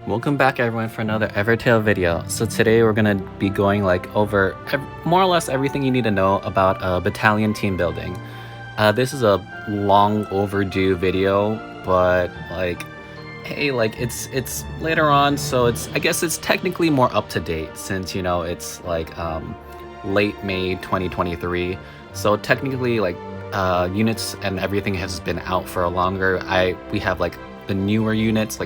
Welcome back everyone for another Evertale video. So today we're gonna be going over more or less everything you need to know about battalion team building. This is a long overdue video, but hey, it's later on, so I guess it's technically more up to date since it's late May 2023. So technically units and everything has been out for a longer. We have the newer units,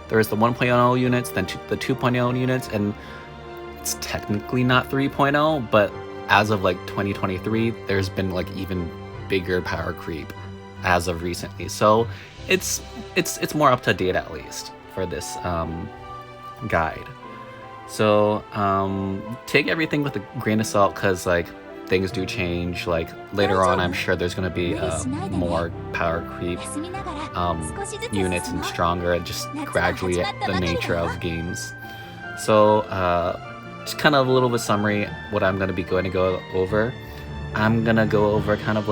there's the 1.0 units, then the 2.0 units, and it's technically not 3.0, but as of 2023, there's been even bigger power creep as of recently. So it's more up to date at least for this guide. So take everything with a grain of salt because things do change. Later on, I'm sure there's gonna be more power creep units and stronger, and just gradually the nature of games. So just kind of a little bit summary what I'm gonna be going to go over. I'm gonna go over kind of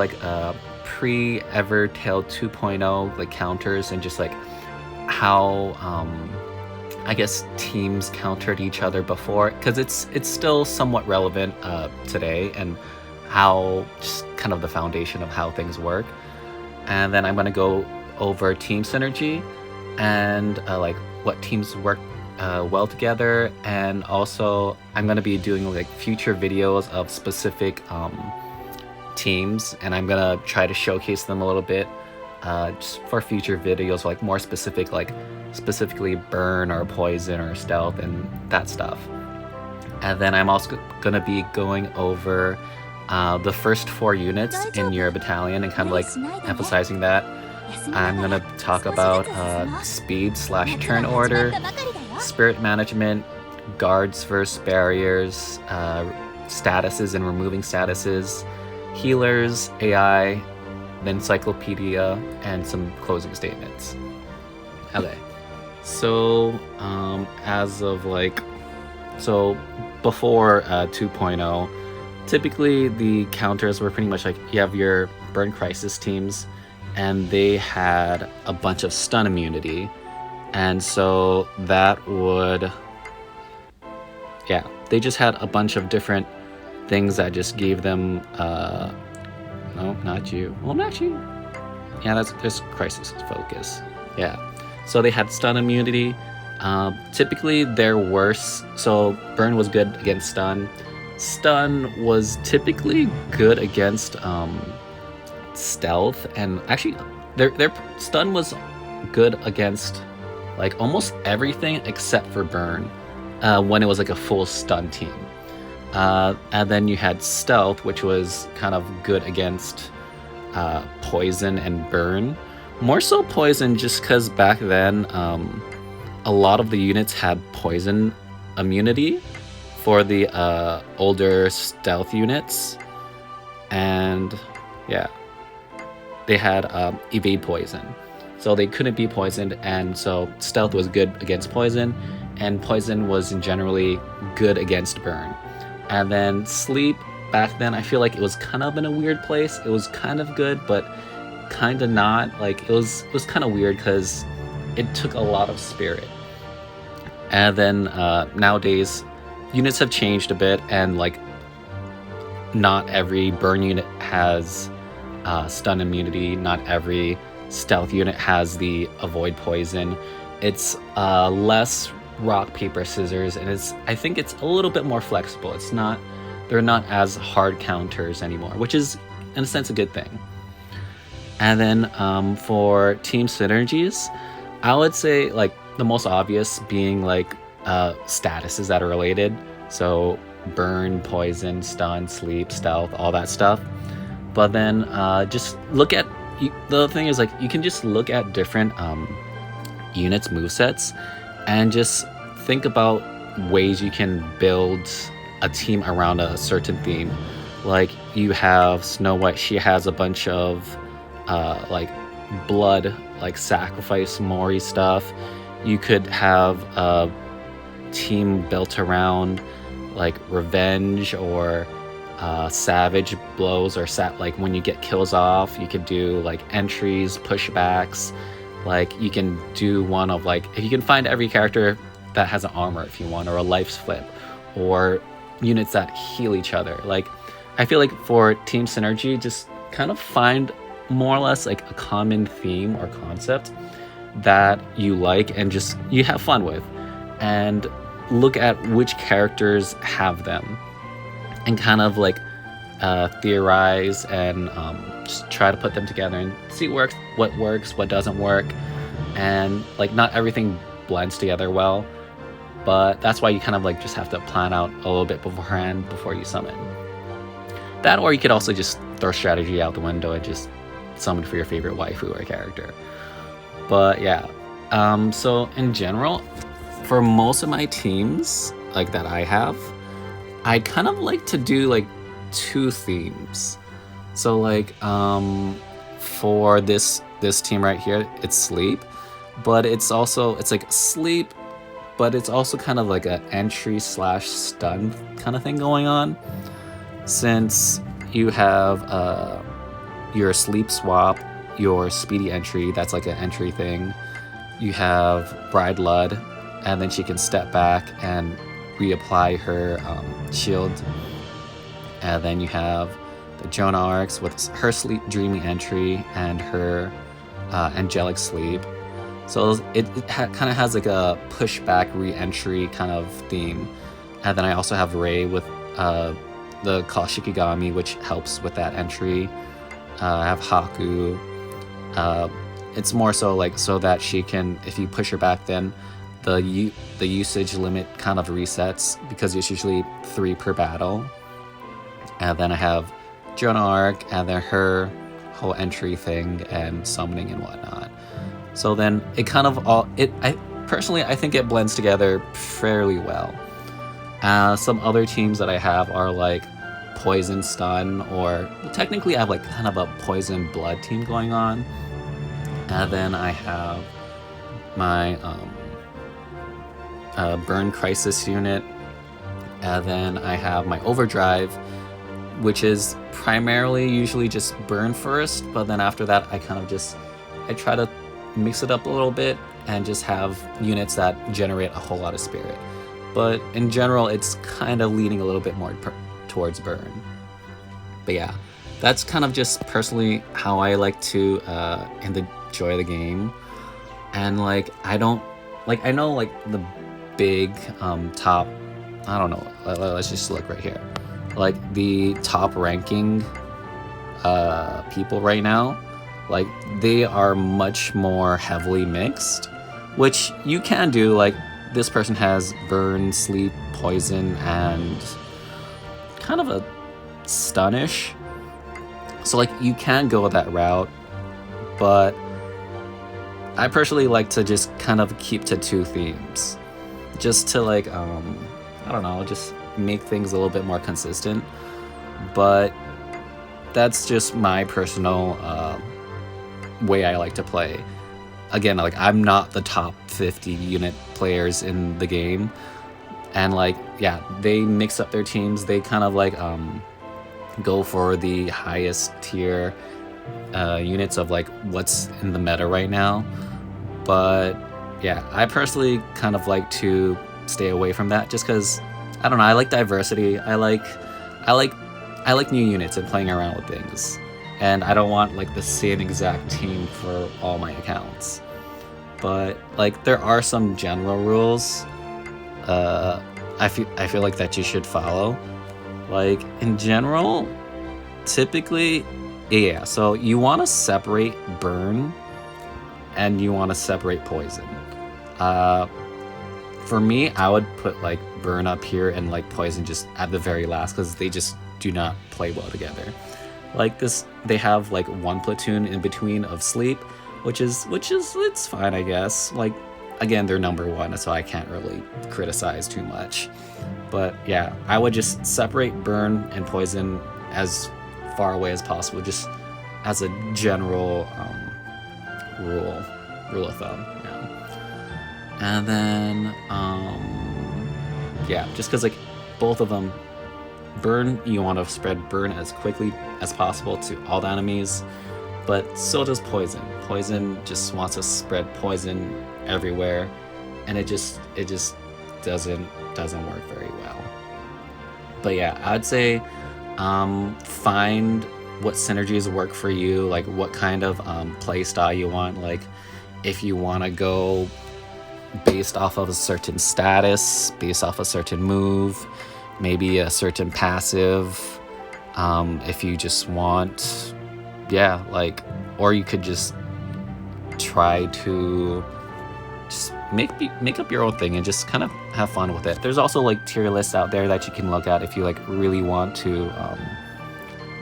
pre-Evertale 2.0 counters and just how I guess teams countered each other before, because it's still somewhat relevant today, and how just kind of the foundation of how things work. And then I'm going to go over team synergy and what teams work well together, and also I'm going to be doing future videos of specific teams, and I'm going to try to showcase them a little bit just for future videos, more specific, specifically burn or poison or stealth and that stuff. And then I'm also going to be going over the first 4 units in your battalion and kind of emphasizing that. I'm going to talk about speed/turn order, spirit management, guards versus barriers, statuses and removing statuses, healers, AI, the Encyclopedia, and some closing statements. Okay, so as of so before 2.0, typically the counters were pretty much you have your burn crisis teams, and they had a bunch of stun immunity, and so that would, yeah, they just had a bunch of different things that just gave them no, not you. Well, not you. Yeah, that's just crisis focus. Yeah. So they had stun immunity. Typically, they're worse. So burn was good against stun. Stun was typically good against stealth, and actually, their stun was good against almost everything except for burn when it was a full stun team. And then you had stealth, which was kind of good against poison and burn. More so poison, just because back then a lot of the units had poison immunity for the older stealth units. And yeah, they had evade poison. So they couldn't be poisoned, and so stealth was good against poison, and poison was generally good against burn. And then sleep, back then, I feel it was kind of in a weird place. It was kind of good, but kind of not. It was kind of weird because it took a lot of spirit. And then nowadays, units have changed a bit, and not every burn unit has stun immunity. Not every stealth unit has the avoid poison. It's less rock paper scissors, and I think it's a little bit more flexible. They're not as hard counters anymore, which is in a sense a good thing. And then for team synergies, I would say the most obvious being statuses that are related, so burn, poison, stun, sleep, stealth, all that stuff. But then just look at the other thing is you can just look at different units movesets and just think about ways you can build a team around a certain theme. You have Snow White, she has a bunch of blood, sacrifice Mori stuff. You could have a team built around revenge or savage blows, or when you get kills off, you could do entries, pushbacks, Like you can do one of like, if you can find every character that has an armor if you want, or a life flip, or units that heal each other. Like I feel like for team synergy, just kind of find more or less like a common theme or concept that you like and just you have fun with, and look at which characters have them, and kind of like theorize and just try to put them together and see what works, what doesn't work, and like not everything blends together well, but that's why you kind of like just have to plan out a little bit beforehand before you summon. That, or you could also just throw strategy out the window and just summon for your favorite waifu or character. But yeah, so in general, for most of my teams like that I have, I kind of like to do like 2 themes. So like for this team right here, it's sleep, but it's like sleep, but it's also kind of like an entry / stun kind of thing going on, since you have your sleep swap, your speedy entry, that's like an entry thing. You have Bride Lud, and then she can step back and reapply her shield. And then you have the Jonah Arcs with her sleep dreamy entry and her angelic sleep. So it kind of has like a pushback re-entry kind of theme. And then I also have Rei with the Call Shikigami, which helps with that entry. I have Haku. It's more so like so that she can, if you push her back, then the usage limit kind of resets, because it's usually 3 per battle. And then I have Jonah Arc, and then her whole entry thing and summoning and whatnot. So then it kind of I think it blends together fairly well. Some other teams that I have are like Poison Stun, or technically I have like kind of a Poison Blood team going on. And then I have my Burn Crisis unit. And then I have my Overdrive, which is primarily usually just burn first, but then after that I try to mix it up a little bit and just have units that generate a whole lot of spirit. But in general, it's kind of leaning a little bit more towards burn. But yeah, that's kind of just personally how I like to enjoy the game. And like I know like the big top, I don't know, let's just look right here. Like the top ranking people right now, like they are much more heavily mixed, which you can do. Like this person has burn, sleep, poison, and kind of a stunish, so like you can go that route, but I personally like to just kind of keep to 2 themes, just to like I don't know, just make things a little bit more consistent. But that's just my personal way I like to play. Again, like I'm not the top 50 unit players in the game, and like yeah, they mix up their teams. They kind of like go for the highest tier units of like what's in the meta right now. But yeah, I personally kind of like to stay away from that, just because I don't know, I like diversity. I like new units and playing around with things, and I don't want like the same exact team for all my accounts. But like there are some general rules I feel like that you should follow. Like in general, typically, yeah, so you want to separate burn and you want to separate poison. For me, I would put like burn up here and like poison just at the very last, because they just do not play well together. Like this, they have like 1 platoon in between of sleep, which is it's fine, I guess. Like again, they're number 1, so I can't really criticize too much. But yeah, I would just separate burn and poison as far away as possible, just as a general rule of thumb. Yeah. And then yeah, just because like both of them, burn, you want to spread burn as quickly as possible to all the enemies. but so does poison. Poison just wants to spread poison everywhere, and it just doesn't work very well. But yeah, I'd say find what synergies work for you, like what kind of play style you want. Like if you want to go based off of a certain status, based off a certain move, maybe a certain passive. If you just want, yeah, like, or you could just try to just make up your own thing and just kind of have fun with it. There's also like tier lists out there that you can look at if you like really want to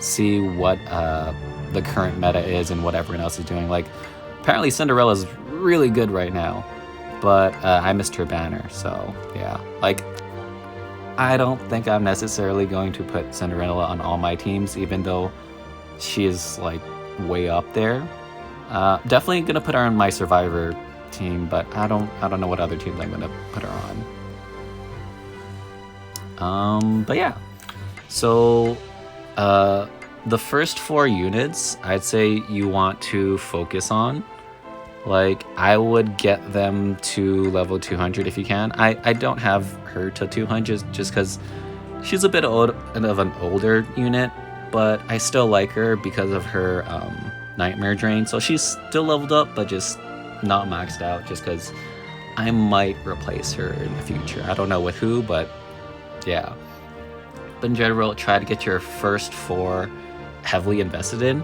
see what the current meta is and what everyone else is doing. Like apparently Cinderella's really good right now, but I missed her banner, so yeah. Like I don't think I'm necessarily going to put Cinderella on all my teams, even though she is like way up there. Definitely gonna put her on my Survivor team, but I don't know what other teams I'm gonna put her on. But yeah, so the first 4 units I'd say you want to focus on. Like I would get them to level 200 if you can. I don't have her to 200 just because she's a bit of an older unit, but I still like her because of her Nightmare Drain. So she's still leveled up, but just not maxed out, just because I might replace her in the future. I don't know with who, but yeah. But in general, try to get your first 4 heavily invested in,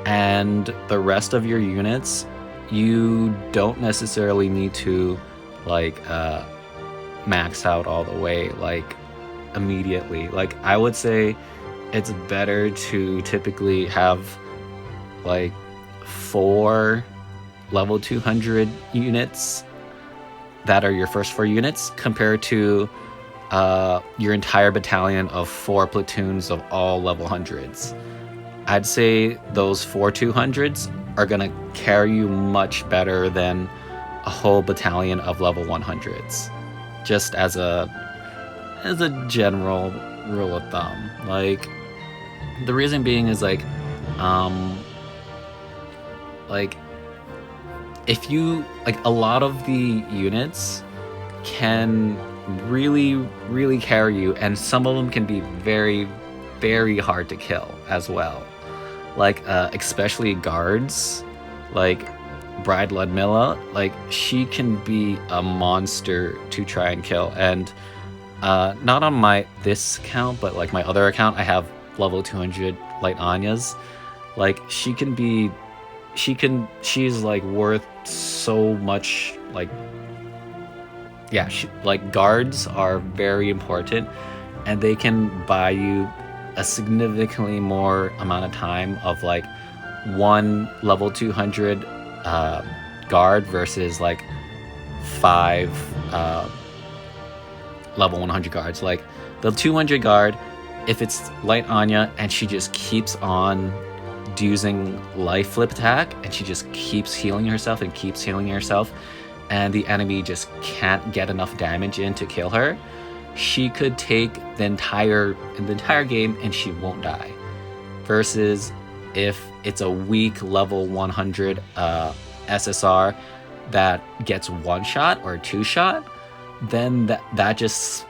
and the rest of your units you don't necessarily need to like max out all the way like immediately. Like I would say it's better to typically have like 4 level 200 units that are your first 4 units compared to your entire battalion of 4 platoons of all level 100s. I'd say those 4 200s are gonna carry you much better than a whole battalion of level 100s. Just as a general rule of thumb. Like the reason being is like if you like, a lot of the units can really carry you, and some of them can be very hard to kill as well. Like especially guards, like Bride Ludmilla, like she can be a monster to try and kill. And not on this account, but like my other account, I have level 200 Light Anya's. Like she's like worth so much. Like yeah, like guards are very important, and they can buy you a significantly more amount of time of like 1 level 200 guard versus like 5 level 100 guards. Like the 200 guard, if it's Light Anya and she just keeps on using life flip attack and she just keeps healing herself and the enemy just can't get enough damage in to kill her, she could take the entire game and she won't die. Versus if it's a weak level 100 SSR that gets 1 shot or 2 shot, then that just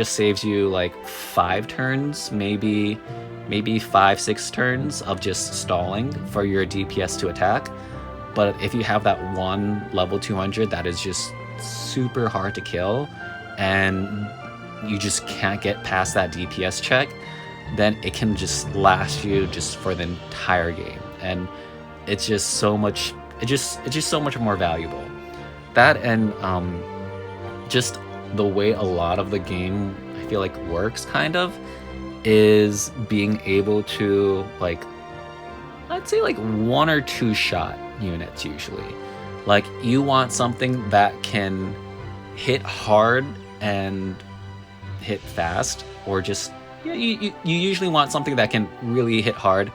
saves you like 5 turns, maybe 5-6 turns of just stalling for your DPS to attack. But if you have that 1 level 200 that is just super hard to kill and you just can't get past that DPS check, then it can just last you just for the entire game, and it's just so much more valuable. That and just the way a lot of the game I feel like works kind of is being able to like, I'd say like 1 or 2 shot units usually. Like you want something that can hit hard and hit fast, or just you usually want something that can really hit hard.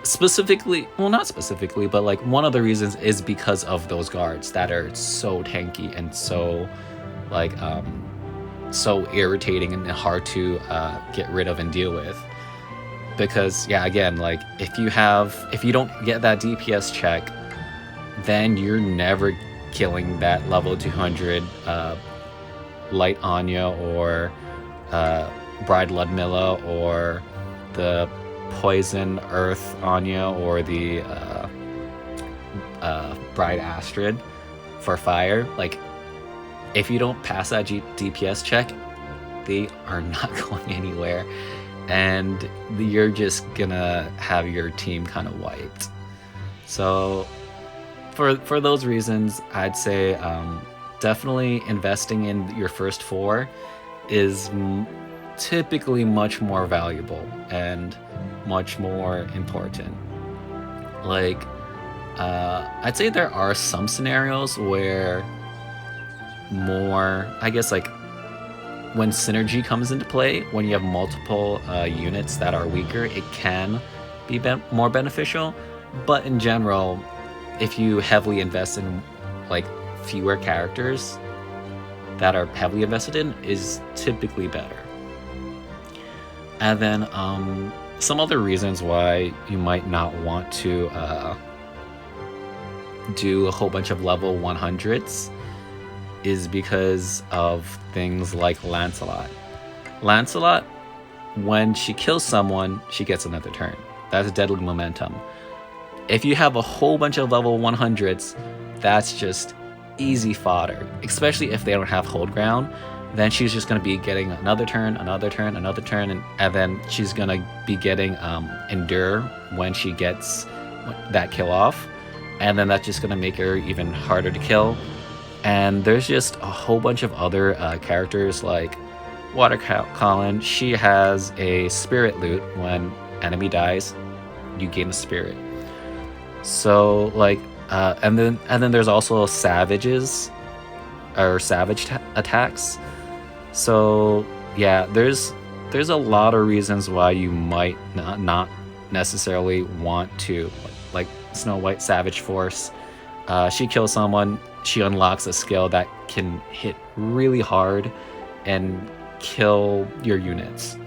Specifically, well, not specifically, but like one of the reasons is because of those guards that are so tanky and so like so irritating and hard to get rid of and deal with. because yeah, again, like if you don't get that DPS check, then you're never killing that level 200 Light Anya or Bride Ludmilla or the Poison Earth Anya or the Bride Astrid for fire. Like, if you don't pass that DPS check, they are not going anywhere, and you're just gonna have your team kind of wiped. So for those reasons, I'd say definitely investing in your first 4 is typically much more valuable and much more important. Like, I'd say there are some scenarios where more, I guess, like when synergy comes into play, when you have multiple units that are weaker, it can be more beneficial. But in general, if you heavily invest in like fewer characters that are heavily invested in, is typically better. And then some other reasons why you might not want to do a whole bunch of level 100s is because of things like Lancelot. Lancelot, when she kills someone, she gets another turn. That's deadly momentum. If you have a whole bunch of level 100s, that's just easy fodder, especially if they don't have hold ground. Then she's just going to be getting another turn, and then she's going to be getting Endure when she gets that kill off, and then that's just going to make her even harder to kill. And there's just a whole bunch of other characters like Watercolin. She has a spirit loot. When enemy dies, you gain a spirit. So like, and then there's also savages or savage attacks. So yeah, there's a lot of reasons why you might not necessarily want to, like Snow White Savage Force. She kills someone, she unlocks a skill that can hit really hard and kill your units.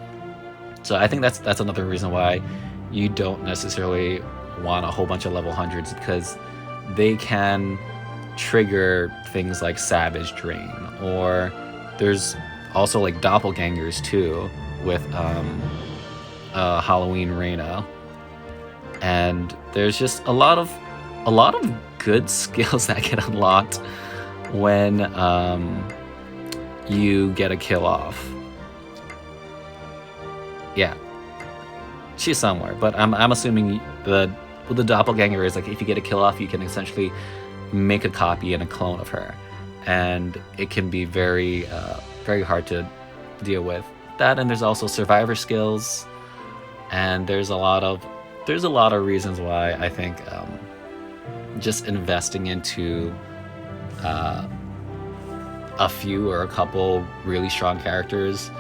So I think that's another reason why you don't necessarily want a whole bunch of level 100s, because they can trigger things like Savage Drain, or there's also like doppelgangers too with Halloween Reina, and there's just a lot of good skills that get unlocked when you get a kill off. Yeah, she's somewhere, but I'm assuming the doppelganger is like, if you get a kill off, you can essentially make a copy and a clone of her, and it can be very very hard to deal with that. And there's also survivor skills, and there's a lot of reasons why I think just investing into a few or a couple really strong characters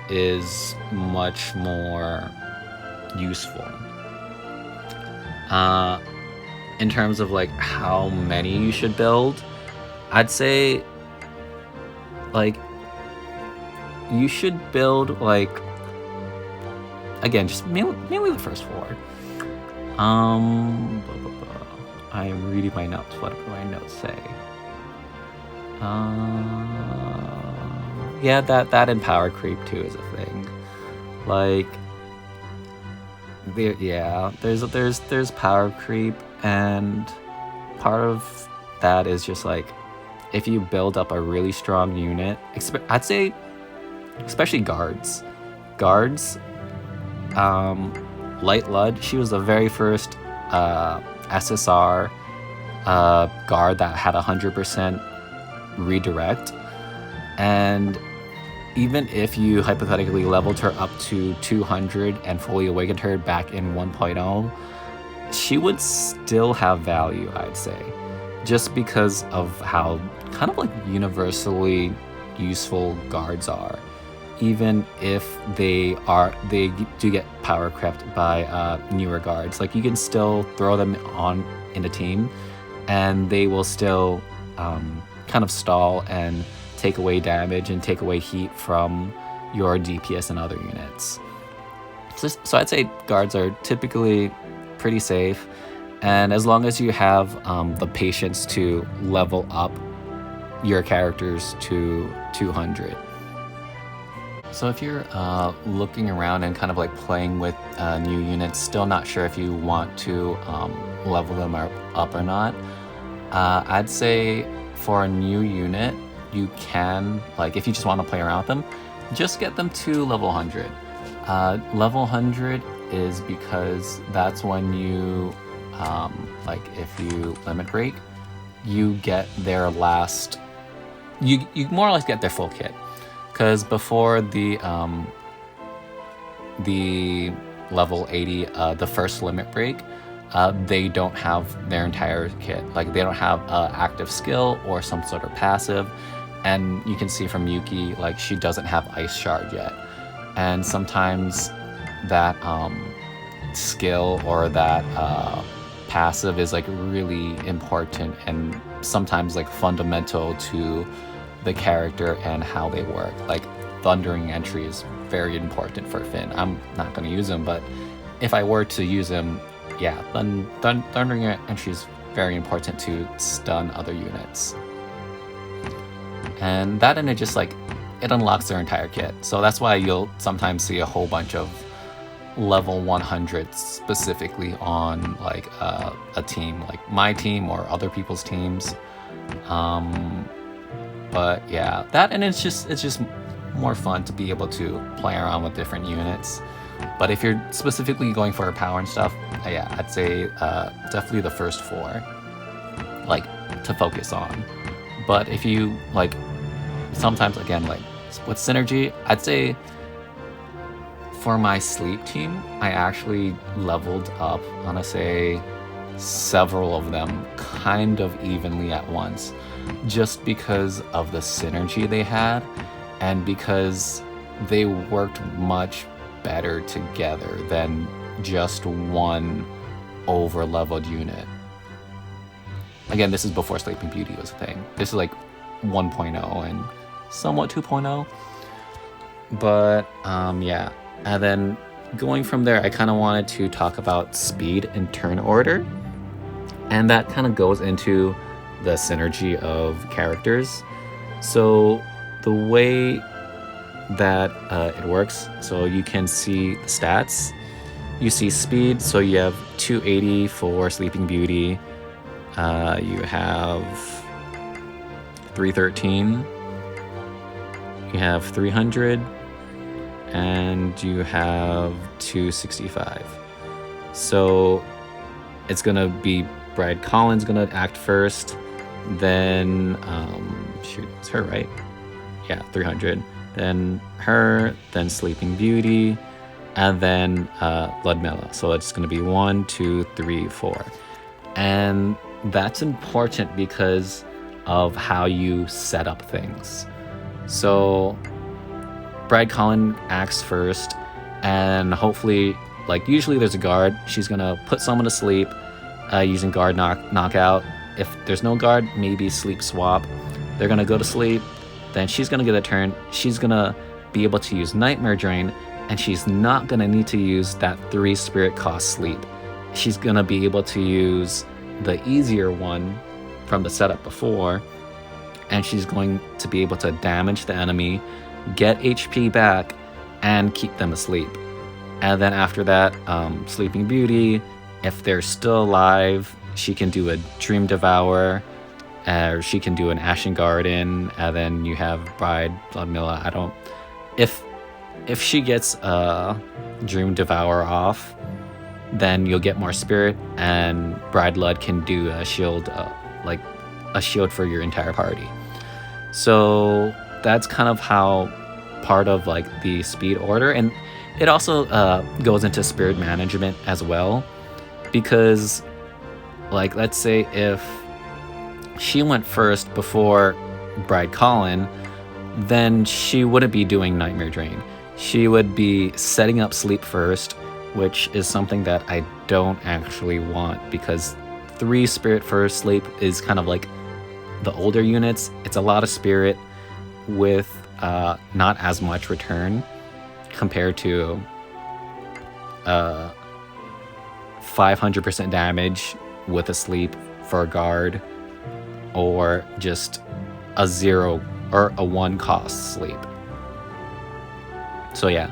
is much more useful. In terms of like how many you should build, I'd say like you should build, like, again, just mainly the first 4. I'm reading my notes. What do my notes say? Yeah, that and power creep too is a thing. Like, there's power creep, and part of that is just like, if you build up a really strong unit, I'd say especially guards. Light Lud, she was the very first SSR guard that had 100% redirect, and even if you hypothetically leveled her up to 200 and fully awakened her back in 1.0, she would still have value, I'd say, just because of how kind of like universally useful guards are. Even if they do get power crept by newer guards, like you can still throw them on in a team, and they will still kind of stall and take away damage and take away heat from your DPS and other units. So I'd say guards are typically pretty safe, and as long as you have the patience to level up your characters to 200. So if you're looking around and kind of like playing with new units, still not sure if you want to level them up or not, I'd say for a new unit, you can, like if you just want to play around with them, just get them to level 100. Level 100 is because that's when you, like if you limit break, you get their last, you more or less get their full kit. Because before the level 80, the first limit break, they don't have their entire kit. Like they don't have active skill or some sort of passive. And you can see from Yuki, like she doesn't have Ice Shard yet. And sometimes that skill or that passive is like really important and sometimes like fundamental to the character and how they work. Like Thundering Entry is very important for Finn. I'm not going to use him, but if I were to use him, yeah, then Thundering Entry is very important to stun other units. And that, and it just like, it unlocks their entire kit. So that's why you'll sometimes see a whole bunch of level 100 specifically on like a team, like my team or other people's teams. But yeah, that, and it's just more fun to be able to play around with different units. But if you're specifically going for power and stuff, yeah, I'd say definitely the first 4, like to focus on. But if you like, sometimes again, like with synergy, I'd say for my sleep team, I actually leveled up, I wanna say several of them kind of evenly at once, just because of the synergy they had and because they worked much better together than just one over-leveled unit. Again, this is before Sleeping Beauty was a thing. This is like 1.0 and somewhat 2.0. But yeah, and then going from there, I kind of wanted to talk about speed and turn order. And that kind of goes into the synergy of characters. So the way that it works, so you can see the stats. You see speed, so you have 280 for Sleeping Beauty. You have 313. You have 300. And you have 265. So it's gonna be Bride Collins gonna act first, then shoot, it's her, right? Yeah, 300. Then her, then Sleeping Beauty, and then Ludmilla. So it's gonna be 1, 2, 3, 4. And that's important because of how you set up things. So Bride Collin acts first, and hopefully, like usually there's a guard. She's gonna put someone to sleep using guard knockout. If there's no guard, maybe sleep swap. They're gonna go to sleep, then she's gonna get a turn. She's gonna be able to use Nightmare Drain, and she's not gonna need to use that 3 spirit cost sleep. She's gonna be able to use the easier one from the setup before, and she's going to be able to damage the enemy, get HP back, and keep them asleep. And then after that, Sleeping Beauty, if they're still alive, she can do a Dream Devour, or she can do an Ashen Garden, and then you have Bride Ludmilla. If she gets a Dream Devour off, then you'll get more spirit, and Bride Lud can do a shield, like a shield for your entire party. So that's kind of how part of like the speed order, and it also goes into spirit management as well, because like let's say if she went first before Bride Collin, then she wouldn't be doing Nightmare Drain. She would be setting up sleep first, which is something that I don't actually want, because 3 spirit first sleep is kind of like the older units. It's a lot of spirit with not as much return compared to 500% damage with a sleep for a guard, or just a 0 or a 1 cost sleep. So yeah,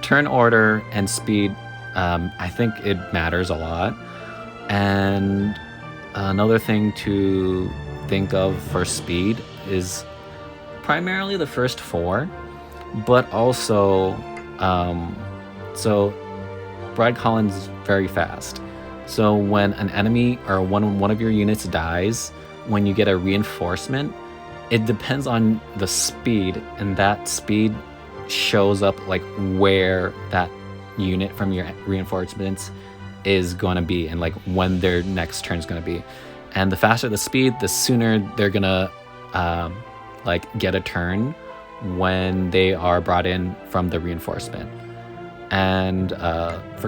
turn order and speed, I think it matters a lot. And another thing to think of for speed is primarily the first 4, but also so Brad Collins very fast. So when an enemy or one of your units dies, when you get a reinforcement, it depends on the speed, and that speed shows up like where that unit from your reinforcements is going to be, and like when their next turn is going to be. And the faster the speed, the sooner they're going to like get a turn when they are brought in from the reinforcement. And for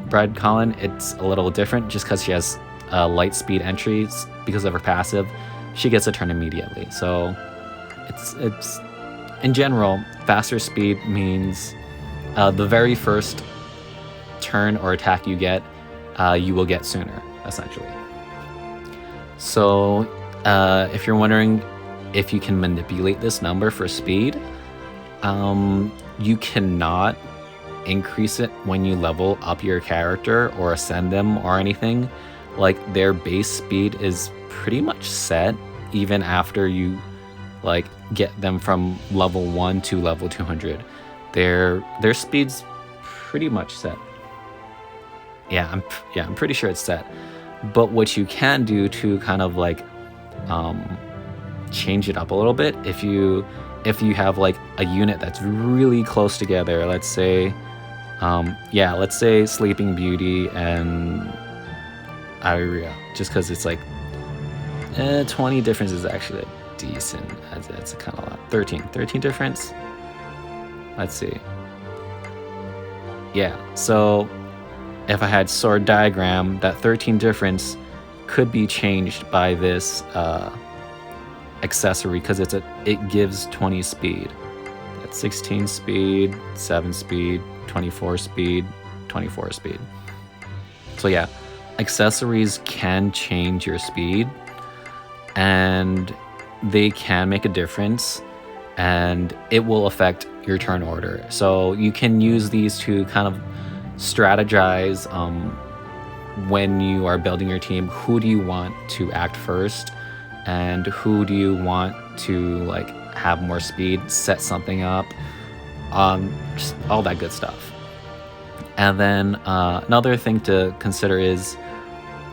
Brad Collin, it's a little different just because she has light speed entries. Because of her passive, she gets a turn immediately. So it's in general, faster speed means the very first turn or attack you get, you will get sooner, essentially. So if you're wondering if you can manipulate this number for speed, you cannot increase it when you level up your character or ascend them or anything. Like, their base speed is pretty much set even after you like get them from level 1 to level 200. Their speed's pretty much set. Yeah, I'm pretty sure it's set. But what you can do to kind of like change it up a little bit, if you have like a unit that's really close together, let's say Sleeping Beauty and Iria, just because it's like 20 difference is actually decent. That's kind of a lot. 13 difference. Let's see. Yeah, so if I had Sword Diagram, that 13 difference could be changed by this accessory, because it gives 20 speed. That's 16 speed, 7 speed, 24 speed, 24 speed. So yeah, accessories can change your speed, and they can make a difference, and it will affect your turn order. So you can use these to kind of strategize when you are building your team. Who do you want to act first, and who do you want to like have more speed, set something up, just all that good stuff. And then another thing to consider is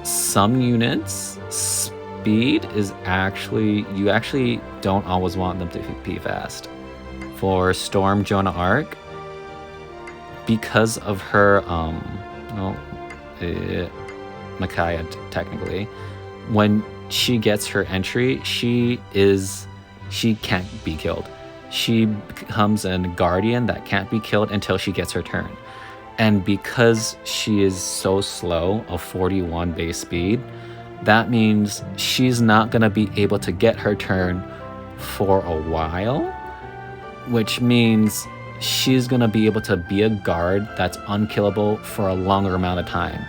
some units speed is you actually don't always want them to be fast. For Storm Joan of Arc, because of her Micaiah technically, when she gets her entry, she can't be killed. She becomes a guardian that can't be killed until she gets her turn. And because she is so slow, a 41 base speed, that means she's not going to be able to get her turn for a while, which means she's going to be able to be a guard that's unkillable for a longer amount of time.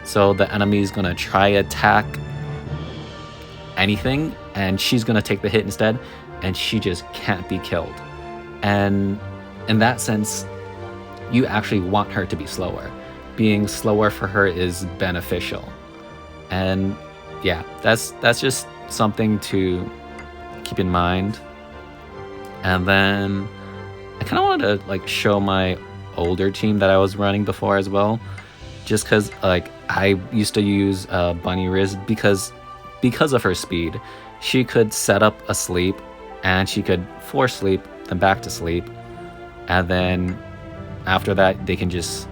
So the enemy is going to try attack anything, and she's going to take the hit instead, and she just can't be killed. And in that sense, you actually want her to be slower. Being slower for her is beneficial. And yeah, that's just something to keep in mind. And then I kind of wanted to like show my older team that I was running before as well, just because like I used to use Bunny Riz because of her speed. She could set up a sleep, and she could force sleep, then back to sleep, and then after that they can just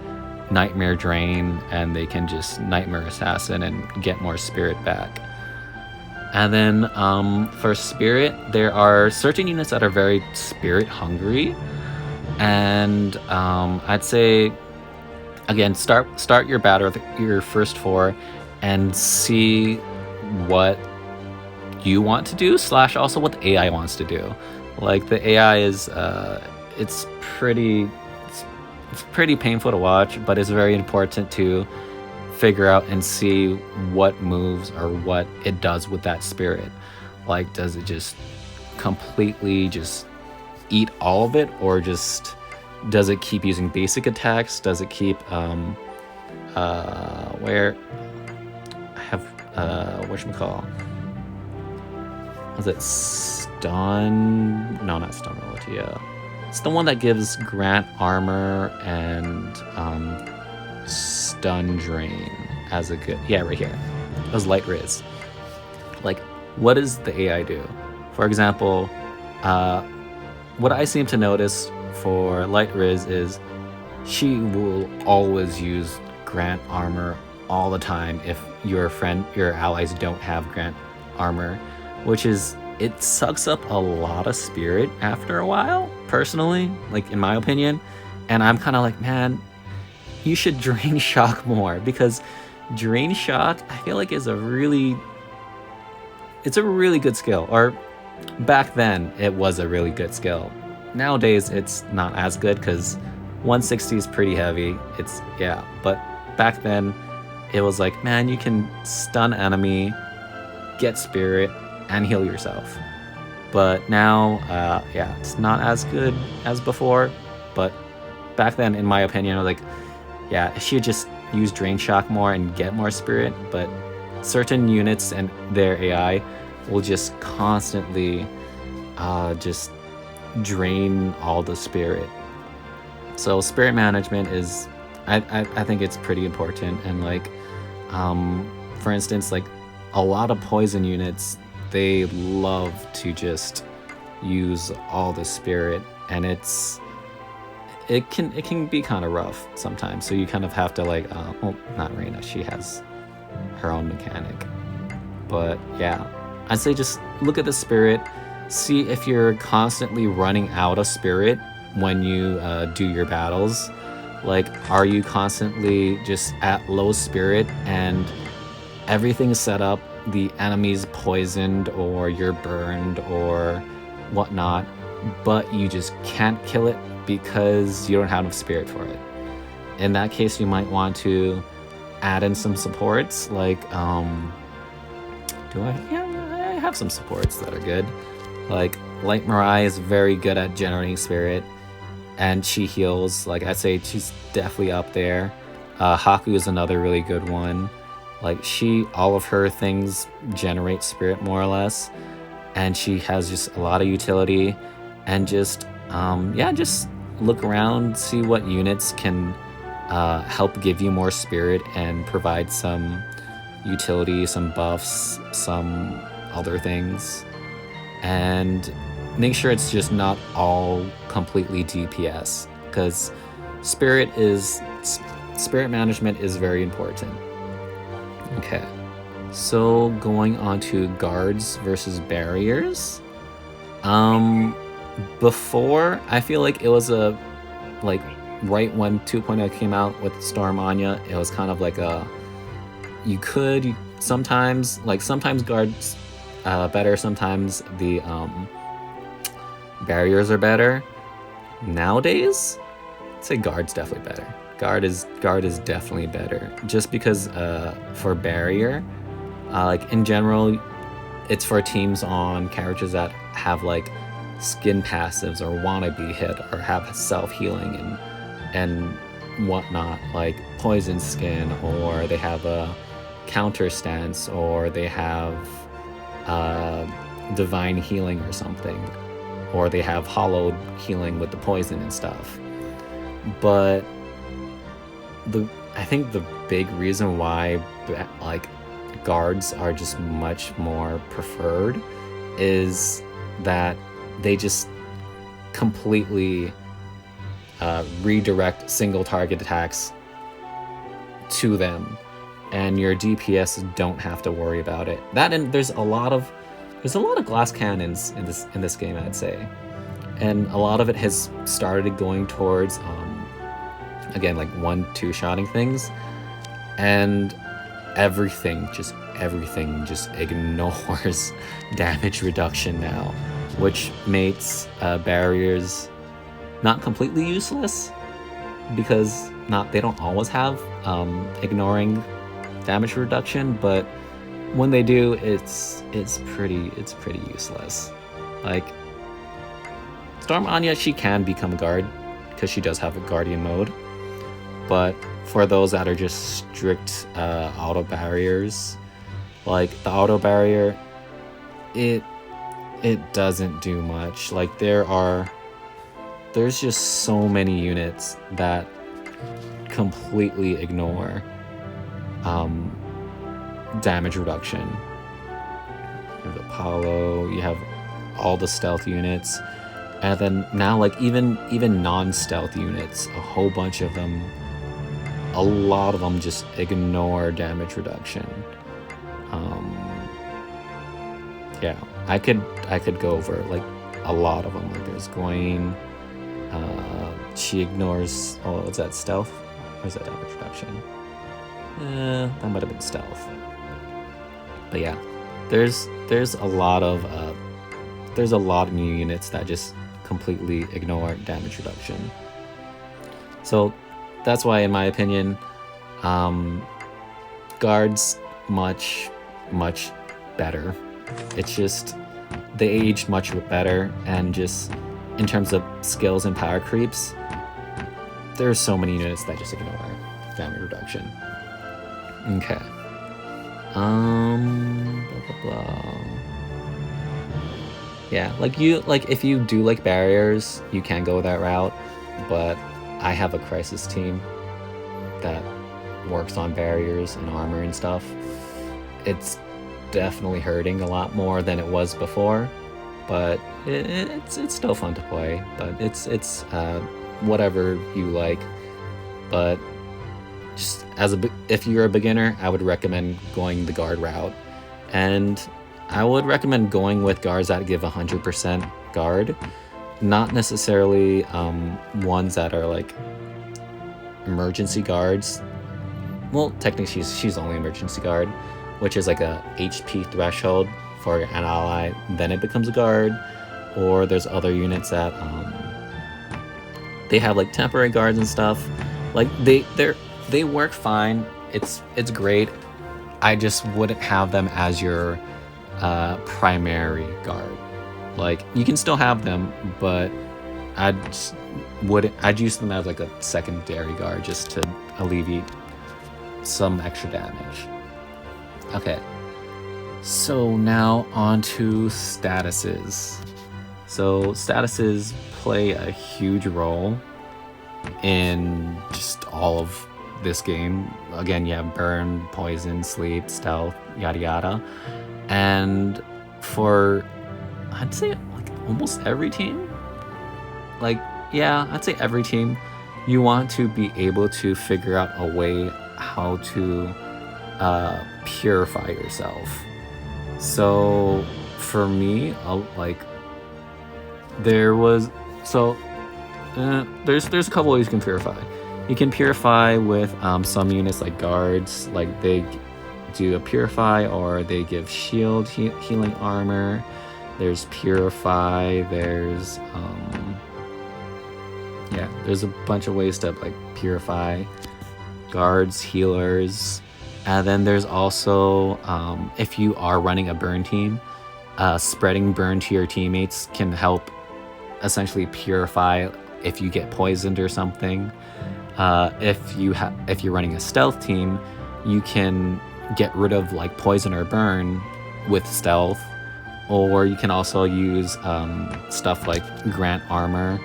Nightmare Drain, and they can just Nightmare Assassin and get more spirit back. And then for spirit, there are certain units that are very spirit hungry, and I'd say again, start your battle with your first 4 and see what you want to do, / also what the AI wants to do. Like, the AI is it's it's pretty painful to watch, but it's very important to figure out and see what moves or what it does with that spirit. Like, does it just completely just eat all of it, or just does it keep using basic attacks? Does it keep where I have whatchamacall? Was it stun? No, not stun ability. It's the one that gives grant armor and stun drain as a good. Yeah, right here. It was light riz. Like, what does the AI do? For example, what I seem to notice for light riz is she will always use grant armor all the time if your allies don't have grant armor, which is, it sucks up a lot of spirit after a while, personally, like in my opinion. And I'm kind of like, man, you should drain shock more, because drain shock, I feel like, is a really good skill. Or back then it was a really good skill. Nowadays it's not as good because 160 is pretty heavy. But back then it was like, man, you can stun enemy, get spirit, and heal yourself. But now, it's not as good as before. But back then, in my opinion, I was like, yeah, she should just use drain shock more and get more spirit. But certain units and their AI will just constantly just drain all the spirit. So spirit management is, I think it's pretty important. And like, for instance, like a lot of poison units, they love to just use all the spirit, and it can be kind of rough sometimes. So you kind of have to like, not Reina, she has her own mechanic. But yeah, I'd say just look at the spirit, see if you're constantly running out of spirit when you do your battles. Like, are you constantly just at low spirit and everything's set up, the enemy's poisoned or you're burned or whatnot, but you just can't kill it because you don't have enough spirit for it? In that case, you might want to add in some supports, like I have some supports that are good. Like Light Mirai is very good at generating spirit, and she heals. Like, I'd say she's definitely up there. Haku is another really good one. Like, all of her things generate spirit more or less, and she has just a lot of utility. And just just look around, see what units can help give you more spirit and provide some utility, some buffs, some other things, and make sure it's just not all completely DPS, because spirit management is very important. Okay, so going on to guards versus barriers. Before, I feel like it was right when 2.0 came out with Storm Anya, it was kind of like sometimes guards better, sometimes the barriers are better. Nowadays, I'd say guard's definitely better. Guard is definitely better, just because for barrier, like in general, it's for teams on characters that have like skin passives or want to be hit or have self-healing and whatnot, like poison skin, or they have a counter stance, or they have divine healing or something, or they have hollowed healing with the poison and stuff. But I think the big reason why like guards are just much more preferred is that they just completely redirect single target attacks to them, and your DPS don't have to worry about it. There's a lot of glass cannons in this game, I'd say, and a lot of it has started going towards again, like 1-2 shotting things, and everything just ignores damage reduction now, which makes barriers not completely useless, because they don't always have ignoring damage reduction, but when they do, it's pretty useless. Like Storm Anya, she can become guard because she does have a guardian mode, but for those that are just strict auto barriers, like the auto barrier, it doesn't do much. Like there's just so many units that completely ignore damage reduction. You have Apollo, you have all the stealth units, and then now like even non-stealth units, a whole bunch of them, a lot of them just ignore damage reduction. Yeah, I could go over like a lot of them. Like there's Gawain, she ignores, oh, is that stealth or is that damage reduction? That might have been stealth. But yeah, there's a lot of new units that just completely ignore damage reduction. So that's why, in my opinion, guards much better. It's just they aged much better, and just in terms of skills and power creeps, there's so many units that just ignore damage reduction. Okay. Blah, blah, blah. Yeah, like if you do like barriers, you can go that route, but I have a crisis team that works on barriers and armor and stuff. It's definitely hurting a lot more than it was before, but it's still fun to play. But it's whatever you like. But just if you're a beginner, I would recommend going the guard route, and I would recommend going with guards that give 100% guard, not necessarily ones that are like emergency guards. Well, technically she's only emergency guard, which is like a HP threshold for an ally, then it becomes a guard. Or there's other units that they have like temporary guards and stuff. Like they work fine. It's great. I just wouldn't have them as your primary guard. Like you can still have them, but I'd use them as like a secondary guard just to alleviate some extra damage. Okay, so now on to statuses. So statuses play a huge role in just all of this game. Again, you have burn, poison, sleep, stealth, yada yada. And for, I'd say like almost every team, like, yeah, I'd say every team, you want to be able to figure out a way how to purify yourself. So for me, there's a couple ways you can purify. You can purify with some units like guards, like they do a purify, or they give shield healing armor. There's purify, there's there's a bunch of ways to like purify guards, healers. And then there's also if you are running a burn team, spreading burn to your teammates can help essentially purify if you get poisoned or something. If you're running a stealth team, you can get rid of like poison or burn with stealth, or you can also use stuff like grant armor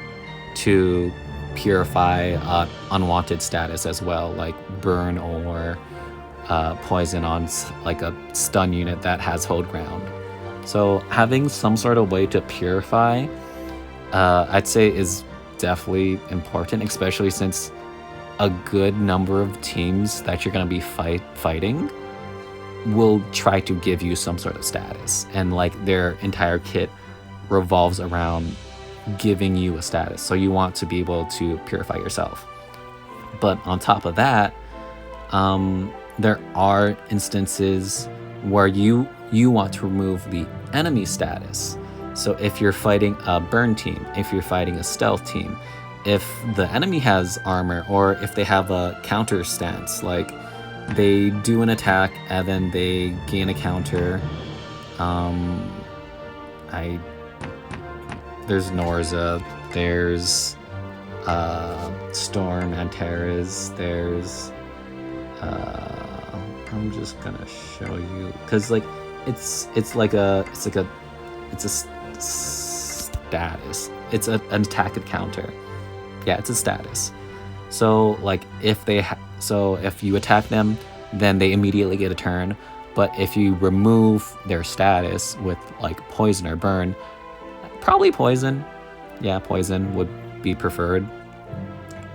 to purify unwanted status as well, like burn or poison on like a stun unit that has hold ground. So having some sort of way to purify, I'd say is definitely important, especially since a good number of teams that you're going to be fighting will try to give you some sort of status, and like their entire kit revolves around giving you a status, so you want to be able to purify yourself. But on top of that, there are instances where you want to remove the enemy status. So if you're fighting a burn team, if you're fighting a stealth team, if the enemy has armor, or if they have a counter stance, like they do an attack and then they gain a counter. There's Norza, there's Storm and Terra's, there's I'm just gonna show you, because like it's a status. It's an attack and counter. Yeah, it's a status. So like if you attack them, then they immediately get a turn. But if you remove their status with like poison or burn, probably poison. Yeah, poison would be preferred.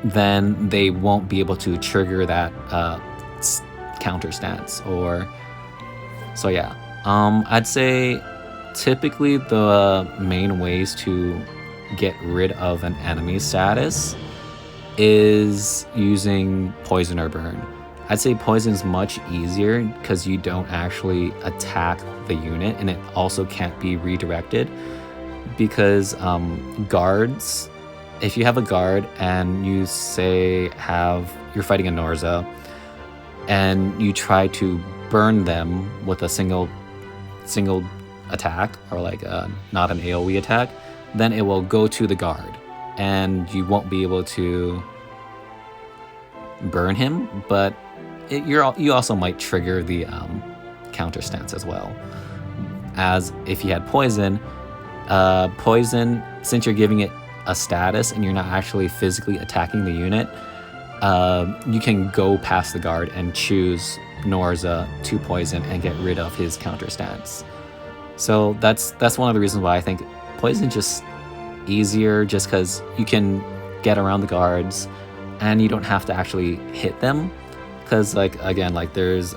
Then they won't be able to trigger that counter stance. Or so yeah. I'd say typically the main ways to get rid of an enemy status is using poison or burn. I'd say poison is much easier because you don't actually attack the unit, and it also can't be redirected, because guards, if you have a guard and you say you're fighting a Norza and you try to burn them with a single attack, or like not an AoE attack, then it will go to the guard and you won't be able to burn him, but you also might trigger the counter stance as well. As if you had poison, since you're giving it a status and you're not actually physically attacking the unit, you can go past the guard and choose Norza to poison and get rid of his counter stance. So that's one of the reasons why I think poison's just easier, just because you can get around the guards and you don't have to actually hit them. Because like again, like there's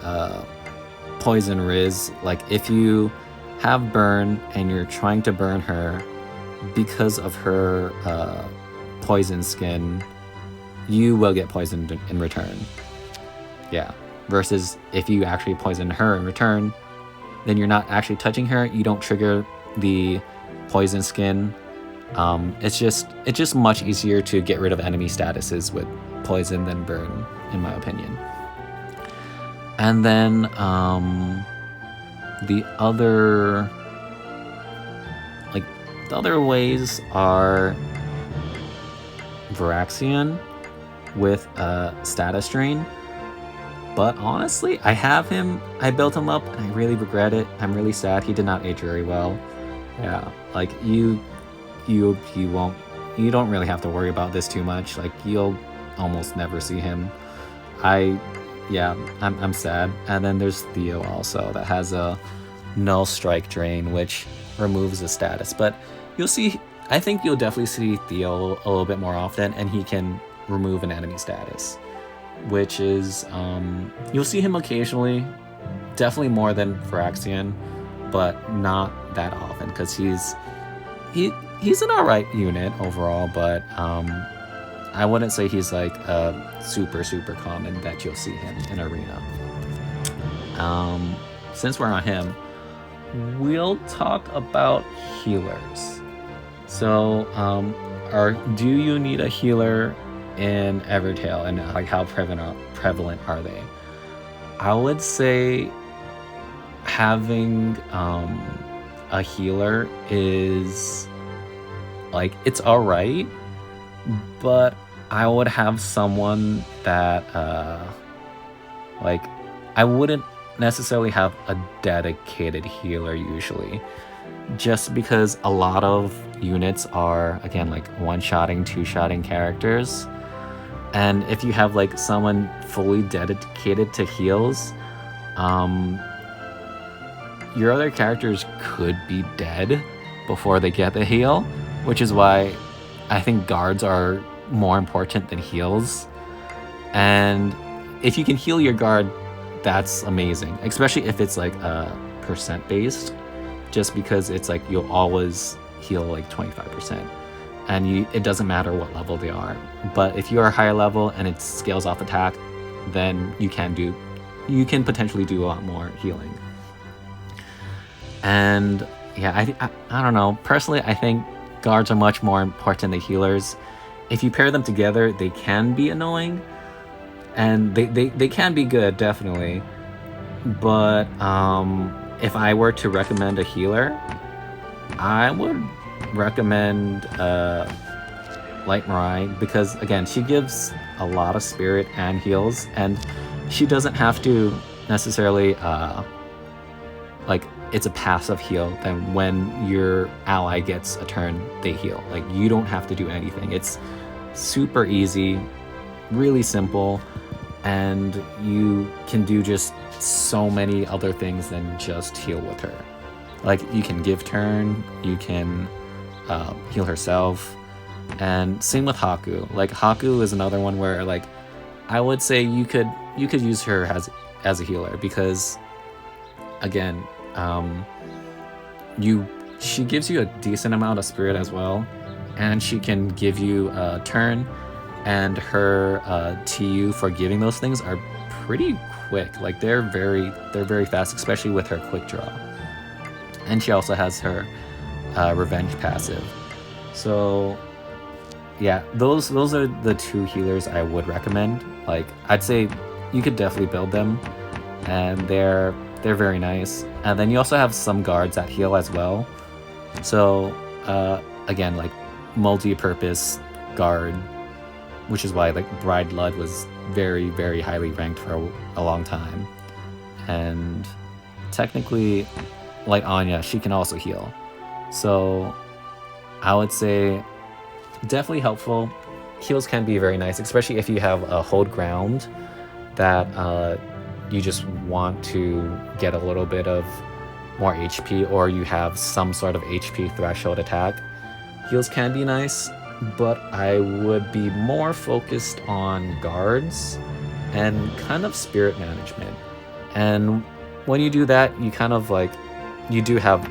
poison Riz. Like if you have burn and you're trying to burn her, because of her poison skin, you will get poisoned in return. Yeah. Versus if you actually poison her in return, then you're not actually touching her. You don't trigger the poison skin. It's just much easier to get rid of enemy statuses with poison than burn, in my opinion. And then the other ways are Varaxian with status drain. But honestly, I have him. I built him up, and I really regret it. I'm really sad. He did not age very well. Yeah, like you don't really have to worry about this too much. Like you'll almost never see him. I'm sad. And then there's Theo also, that has a null strike drain, which removes the status. But I think you'll definitely see Theo a little bit more often, and he can remove an enemy status, which is you'll see him occasionally, definitely more than Varaxian, but not that often, because he's an alright unit overall, but I wouldn't say he's like super common that you'll see him in arena. Since we're on him, we'll talk about healers. So do you need a healer in Evertale, and like how prevalent are they? I would say having a healer is like, it's alright, but I would have someone that like, I wouldn't necessarily have a dedicated healer usually, just because a lot of units are, again, like one-shotting, two-shotting characters. And if you have like someone fully dedicated to heals, your other characters could be dead before they get the heal, which is why I think guards are more important than heals. And if you can heal your guard, that's amazing, especially if it's like percent based, just because it's like you'll always heal like 25%. And it doesn't matter what level they are. But if you are higher level and it scales off attack, then you can potentially do a lot more healing. And yeah, I don't know. Personally, I think guards are much more important than healers. if you pair them together, they can be annoying, and they can be good, definitely. But if I were to recommend a healer, I would recommend Light Mirai, because again, she gives a lot of spirit and heals, and she doesn't have to necessarily like, it's a passive heal. Then when your ally gets a turn, they heal. Like, you don't have to do anything. It's super easy, really simple, and you can do just so many other things than just heal with her. Like, you can give turn, you can heal herself, and same with Haku. Like, Haku is another one where, like, I would say you could use her as a healer, because again, she gives you a decent amount of spirit as well, and she can give you a turn, and her TU for giving those things are pretty quick. Like, they're very fast, especially with her quick draw. And she also has her revenge passive. So yeah, those are the two healers I would recommend. Like, I'd say you could definitely build them, and they're very nice. And then you also have some guards that heal as well. So again, like, multi-purpose guard, which is why, like, Bride Lud was very, very highly ranked for a long time. And technically, like Anya, she can also heal. So I would say definitely helpful. Heals can be very nice, especially if you have a hold ground that you just want to get a little bit of more HP, or you have some sort of HP threshold attack. Heals can be nice, but I would be more focused on guards and kind of spirit management. And when you do that, you kind of, like, you do have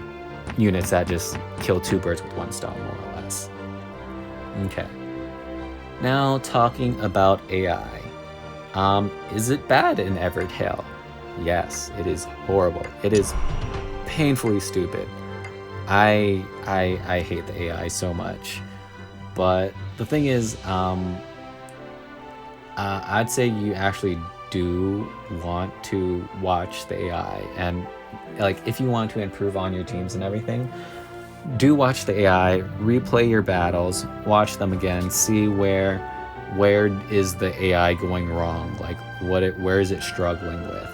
units that just kill two birds with one stone, more or less. Okay. Now, talking about AI. Is it bad in Evertale? Yes, it is horrible. It is painfully stupid. I hate the AI so much. But the thing is, I'd say you actually do want to watch the AI, and, like, if you want to improve on your teams and everything, do watch the AI, replay your battles, watch them again, see where is the AI going wrong, like, where is it struggling with,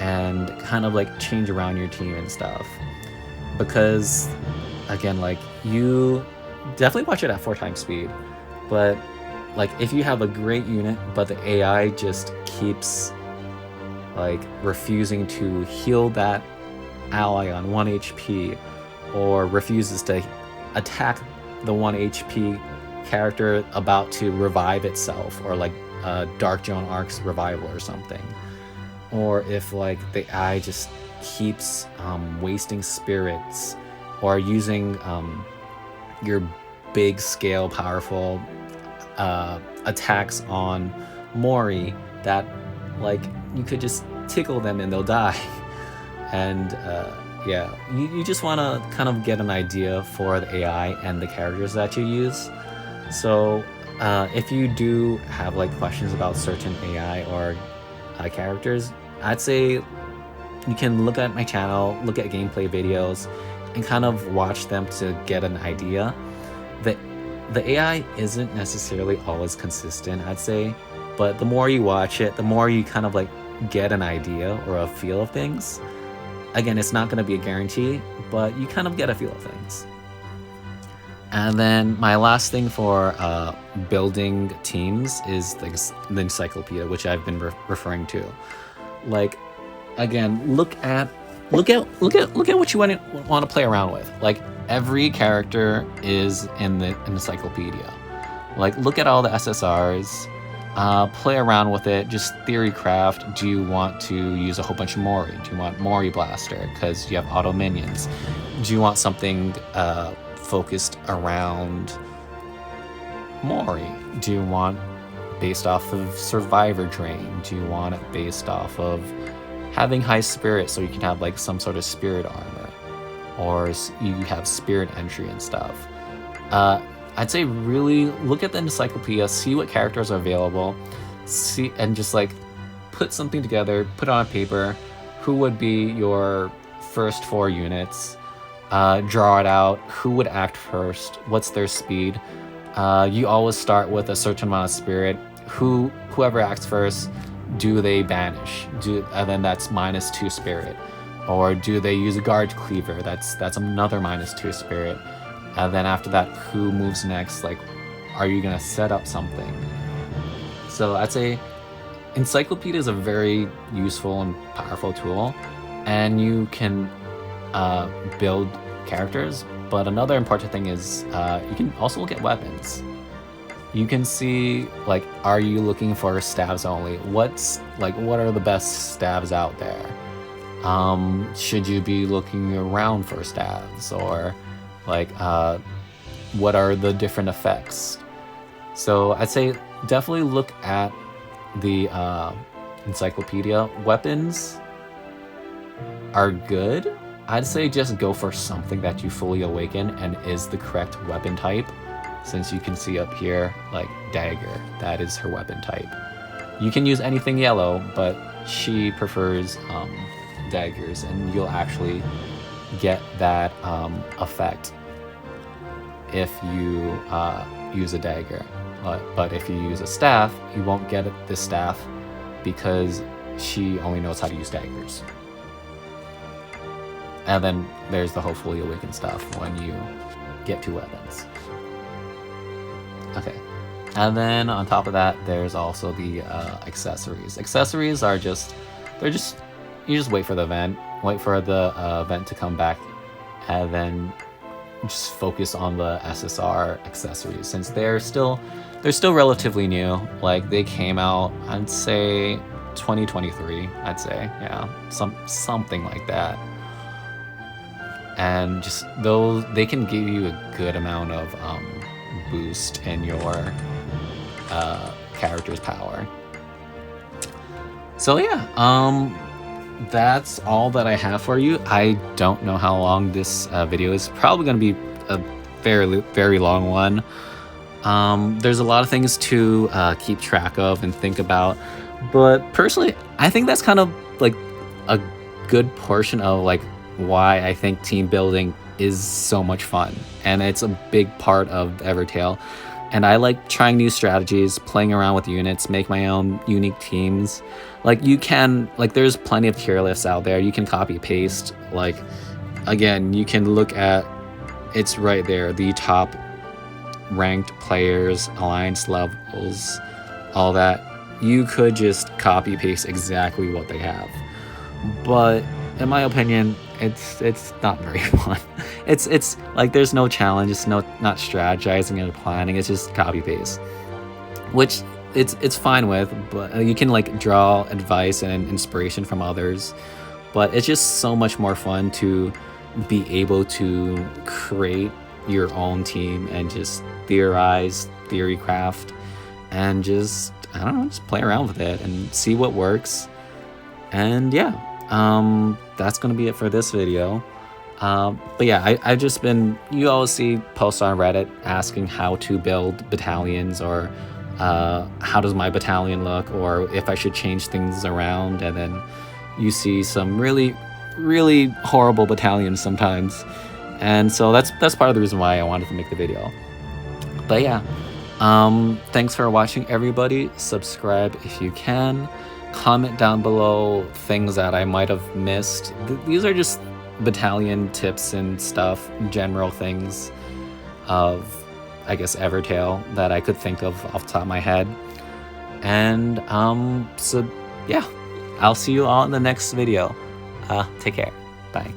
and kind of, like, change around your team and stuff. Because again, like, you definitely watch it at 4x speed, but, like, if you have a great unit but the AI just keeps, like, refusing to heal that ally on 1 HP, or refuses to attack the 1 HP character about to revive itself, or like Dark Joan Ark's revival or something, or if, like, the AI just keeps wasting spirits, or using your big scale powerful attacks on Mori that, like, you could just tickle them and they'll die. And yeah, you just want to kind of get an idea for the AI and the characters that you use. So if you do have, like, questions about certain AI or characters, I'd say you can look at my channel, look at gameplay videos, and kind of watch them to get an idea. The AI isn't necessarily always consistent, I'd say, but the more you watch it, the more you kind of, like, get an idea or a feel of things. Again, it's not going to be a guarantee, but you kind of get a feel of things. And then my last thing for building teams is the Encyclopedia, which I've been referring to. Like, again, look at what you want to play around with. Like, every character is in the Encyclopedia. Like, look at all the SSRs. Play around with it, just theory craft. Do you want to use a whole bunch of Mori? Do you want Mori Blaster because you have auto minions? Do you want something focused around Mori? Do you want based off of Survivor Drain? Do you want it based off of having high spirit so you can have, like, some sort of spirit armor? Or you have spirit entry and stuff? I'd say really look at the encyclopedia, see what characters are available, see, and just like put something together, put it on paper. Who would be your first 4 units? Draw it out. Who would act first? What's their speed? You always start with a certain amount of spirit. Whoever acts first, do they banish? And then that's -2 spirit. Or do they use a guard cleaver? That's another -2 spirit. And then after that, who moves next? Like, are you gonna set up something? So I'd say Encyclopedia is a very useful and powerful tool, and you can build characters. But another important thing is you can also look at weapons. You can see, like, are you looking for staves only? What are the best staves out there? Should you be looking around for staves, or like what are the different effects? So I'd say definitely look at the encyclopedia. Weapons are good. I'd say just go for something that you fully awaken and is the correct weapon type, since you can see up here, like dagger, that is her weapon type. You can use anything yellow, but she prefers daggers, and you'll actually get that effect if you use a dagger. But if you use a staff, you won't get this staff because she only knows how to use daggers. And then there's the hopefully awakened stuff when you get 2 weapons. Okay, and then on top of that, there's also the accessories. Accessories are you just wait for the event, wait for the event to come back, and then just focus on the SSR accessories, since they're still relatively new. Like, they came out, I'd say 2023, I'd say, yeah, something like that. And just those, they can give you a good amount of boost in your character's power. So yeah, that's all that I have for you. I don't know how long this video is. Probably going to be a very long one. There's a lot of things to keep track of and think about, but personally, I think that's kind of like a good portion of like why I think team building is so much fun, and it's a big part of Evertale. And I like trying new strategies, playing around with units, make my own unique teams. Like, you can, like, there's plenty of tier lists out there. You can copy paste. Like, again, you can look at, it's right there, the top ranked players, alliance levels, all that. You could just copy paste exactly what they have. But in my opinion, it's not very fun. It's like there's no challenge, it's not strategizing and planning, it's just copy paste, which it's fine with. But you can like draw advice and inspiration from others, but it's just so much more fun to be able to create your own team and just theorize, theory craft, and just, I don't know, just play around with it and see what works. And yeah, that's gonna be it for this video. But yeah, I've just been, you always see posts on Reddit asking how to build battalions, or how does my battalion look, or if I should change things around, and then you see some really horrible battalions sometimes. And so that's part of the reason why I wanted to make the video. But yeah, thanks for watching, everybody. Subscribe if you can. Comment down below things that I might have missed. These are just battalion tips and stuff, general things of, I guess, Evertale that I could think of off the top of my head. And so yeah, I'll see you all in the next video. Take care. Bye.